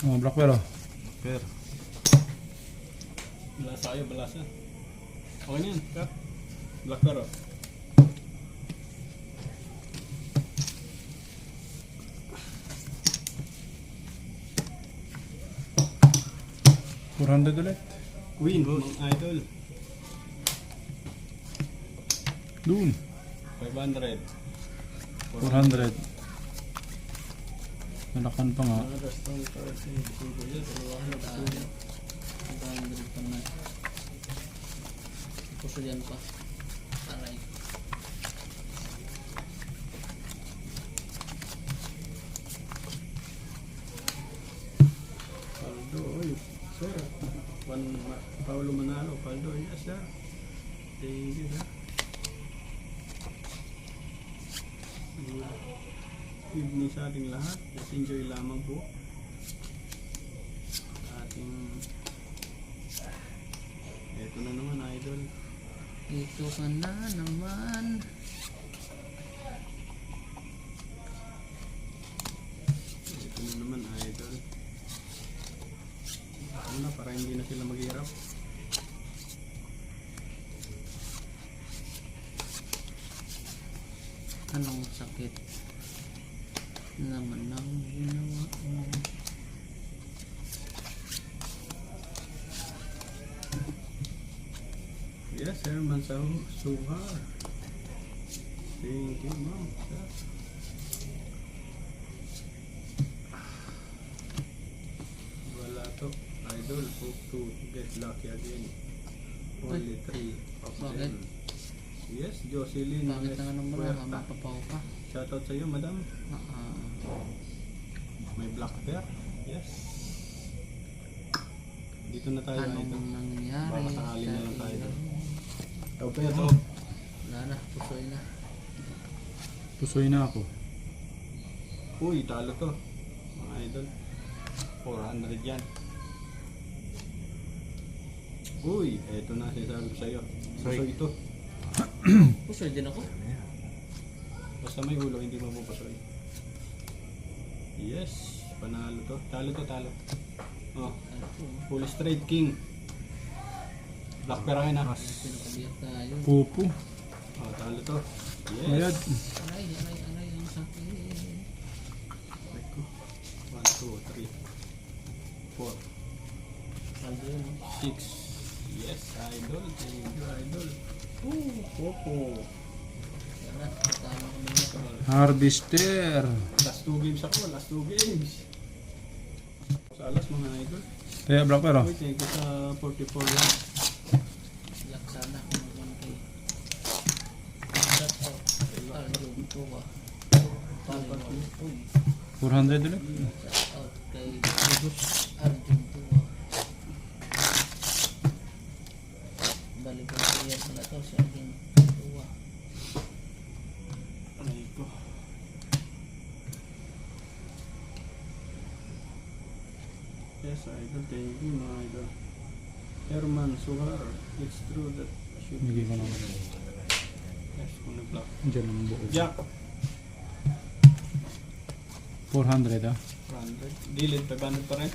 Oh, black pero. Per. Balasa kayo, balasa. Okay na yan, cut. Black pero. $400 ulit. Queen, mga idol. Doon. 500. 400. Nalakan pa nga. Mga strong card. Siguro yan, dalawahan na gusto. 100 pa na. Puso yan pa. Aray. Paldo, oy. Sir. Paulo Manalo. Paldo, yes sir. Thank you sir. Evening sa ating lahat. Just enjoy lamang po. Ating ito na naman idol. Ito ka na naman. Ito na naman idol. Ano na para hindi na sila maghirap. Anong sakit naman ang ginawa mo? Yes sir, Mansaw Suhar. Thank you ma'am. Sir. Wala to. Idol, hope to get lucky again. Only 3 of Bakit? them. Yes, Jocelyn. Bakit na nga naman Huerta. mapapaw ka? Shoutout sa iyo, madam. May black bear. Yes. Dito na tayo. Anong Idol. nangyari? Baka sakali na lang tayo. iyo? Ito pa ito. Wala na, pusoy na. Pusoy na ako. Uy, talo to. Mga idol. 400 yan. Uy, eto na sinasabi ko sa'yo. Soy. Pusoy ito. Pusoy din ako. Basta may ulo, hindi mapupasoy. Yes, panalo to. Talo to, talo. Oh, Ano po? full straight king. Black pera kayo na. Pinakabiyak tayo. Pupo. Oh, talo to. Bayad. Yes. Aray, aray, aray, ang sakit. 1, 2, 3, 4, Paldo yun, no? 6. Yes, idol. Thank you, idol. Popo. Yan na, tama ko muna. Harvester. Last 2 games ako, last 2 games. Sa alas mga idol. Kaya black pero. Uy, thank you sa 44 yan. Yak sana kung mag-1K. Shout out. Paldo, ito ba? Paldo, uy. 400 ulit. Shout out kay Arjun Tua. Balikan ko yan pala to si Arjun Tua. Aray ko. Yes, idol. Thank you, mga idol. Herman Suhar. It's true that should Bigay ko naman. Yes, kung nag-block. Diyan ang buo. Jack. 400 ah. 100. Dilid, 500 pa rin.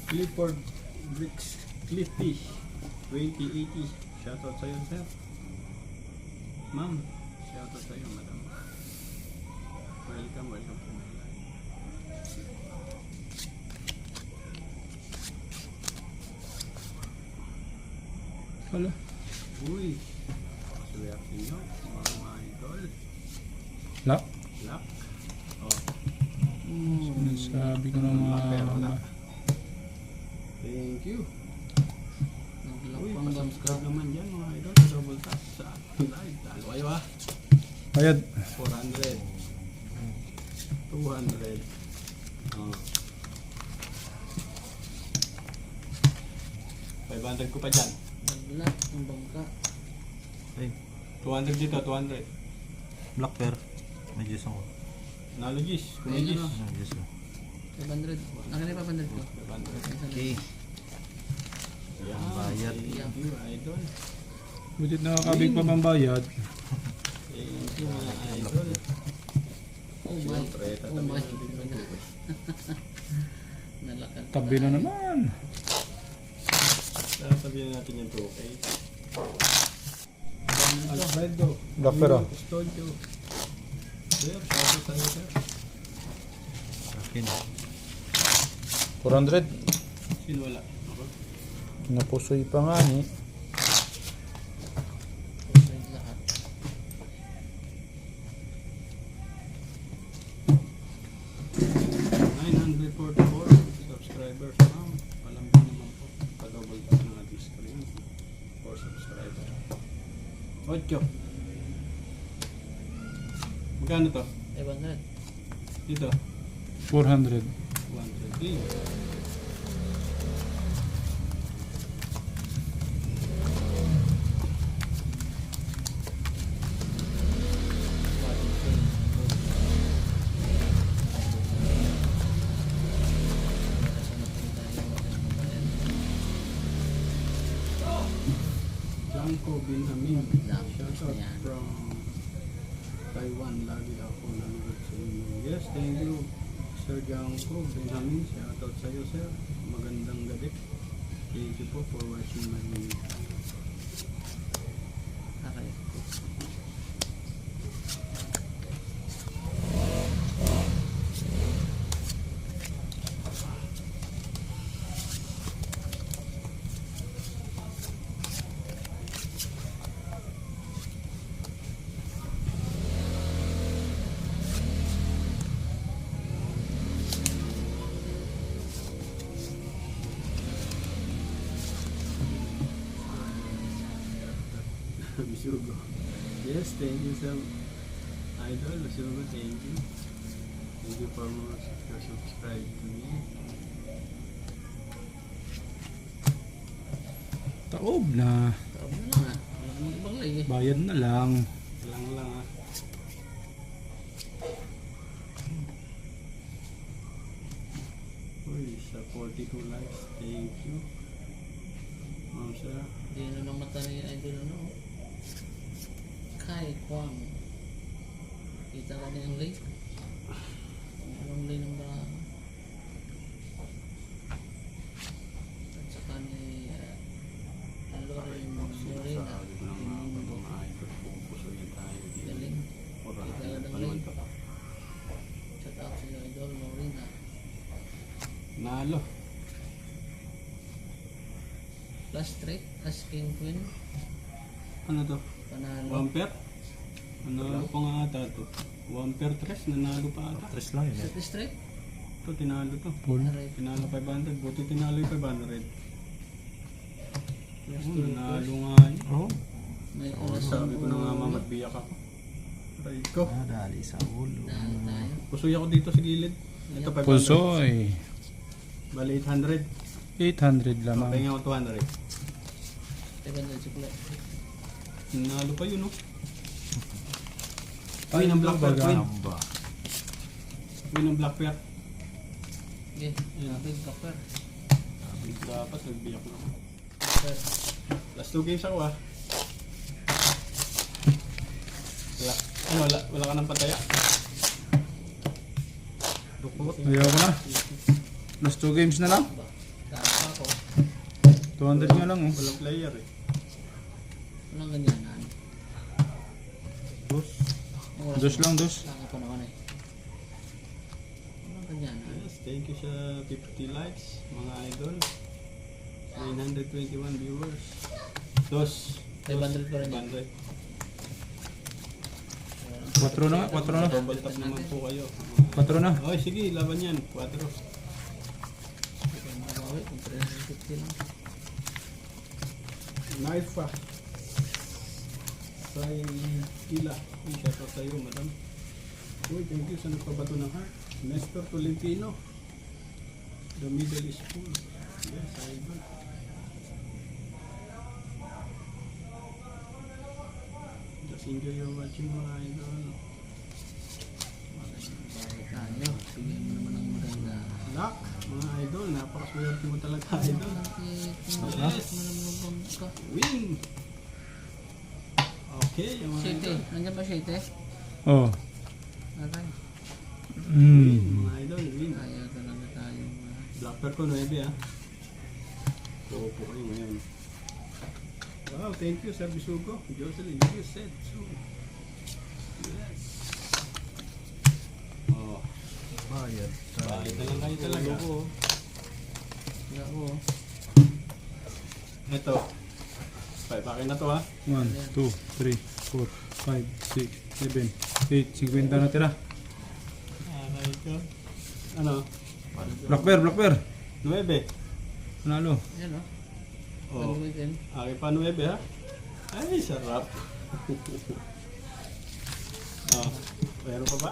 Clifford Bricks Cliffy 2080. Shoutout sa iyo, sir. Ma'am, shoutout sa iyo, madam. Welcome, welcome to my life. Hala. Uy, swerte nyo, mga idol. Lock. Lock. Oh, Sinasabi ko na mga... thank you. Uy, Naglapang bang pasubscribe naman dyan mga idol. Double tap sa ating live. Talo kayo ah. Bayad. 400. 200. Oh. 500 ko pa dyan. Naglap ang bangka. Ay, 200 dito, 200. black per. May juice ako. Analogies, Ayun kumigis. na. May juice ako. 500. Nakala 500 ko. 500. Okay. Yan. Bayad. Thank you, idol. Butit nakakabig pa pambayad. Thank you, mga idol. Oh my. Siyempre, Oh tatabi my. natin yung bukas. Nalakan. Tabi na naman. Tatabihan natin yung 2K. Alfredo. Gaffer, ah. Custodio. Sir, sabi tayo, sir. Akin. 400. Sino wala? Ako? Napusoy pa nga ni. Lahat. Subscribers, ma'am. Alam ko naman po. Pa-double tap na screen. 4 subscribers. 8. Magkano to? 500. Dito? 400. 130. Janko Binhamin. Shout out from Taiwan. Lagi ako nanonood sa inyo. Yes, thank you. Sir Janko Binhamin. Shout out sa iyo, sir. Magandang gabi. Thank you po for watching my video. Okay. Bisugo. Yes, thank you, sir. Idol, Bisugo, thank you. Thank you for more your subscribe to me. Taob na. Taob na lang ah. Wala namang ibang lay eh. Bayad na lang. Lang ah. Uy, sa 42 likes. Thank you. Ma'am, sir. Hindi na lang mata ni Idol ano. Kai Kwang. Kita ka niya ang lake. Anong lake ng mga at saka ni Lorraine Morena. Sabi ko lang mga idol, pupusuin tayo dito. Galing. Pura Kita ka natin. ng Ano lake. ito? Shout out sa Idol Morena. Nalo. Plus straight, plus king queen. Ano to? Panalo. Wamper? Nanalo pa nga ata to. Wamper 3, nanalo pa ata. Tres lang yun. Set straight. Ito, tinalo to. Full. Aray. Tinalo 500, buti tinalo yung 500. Plus Oh, two. nanalo nga yun. Oh. May Oh, oras sabi ko na nga ulo. mamagbiyak ako. Aray ko. Dali sa ulo. Dahil tayo. Pusoy ako dito sa gilid. Ito 500. Pusoy. Bali 800. 800 lamang. Pahinga ako 200. 700 supply. Nanalo pa yun, no? Ay, Win ng Black Bear, baga. win. Amba. Win ng Black Bear. Okay, big copper. Dapat nagbiyak na ako. Copper. Last 2 games ako ah. Wala ka ng pataya. Dukot. Ayaw ko na. Last 2 games na lang. Tama ako. 200 nga lang oh. Walang player eh. Walang ganyanan. Dos. Oras Dos na. lang, dos. Wala ka pa naman eh. Walang ganyanan. Yes, thank you sa 50 likes, mga idol. 921 viewers. Dos. 500 pa rin yan. 500. 4 na nga, 4 na. Double tap naman po kayo. 4 na. Okay, sige, laban yan. 4. Kaya makabawi kung 350 lang. Knife ah. Say Kila. Shout out sa'yo, madam. Uy, thank you sa nagpabato ng heart. Nestor Tolentino. The middle is full. Yes, idol. Just enjoy your watching, mga idol. Bakit tayo? Sige mo naman ang maganda. luck, mga idol. Napakaswerte mo talaga, idol. Win! Okay, yung mga Shite. idol. Nandiyan ba shite? Oh. Natay. Win, Mm. mga idol, win. Ayaw talaga tayo. Blackper ko, 9 ah. Opo kayo ngayon. Wow, thank you, Sir Bisugo. Jocelyn, you said so. Yes. Oh, Bayad. bakit na lang kayo talaga? Wala ko. Ito. Pakin na to ha. 1, 2, 3, 4, 5, 6, 7, 8, 50 na tira. Aray ko. Ano? Black bear, black bear. 9. Panalo. Yan o. Oh, Pag-weekend. akin pa 9 ha. Ay, sarap. Oh, meron pa ba?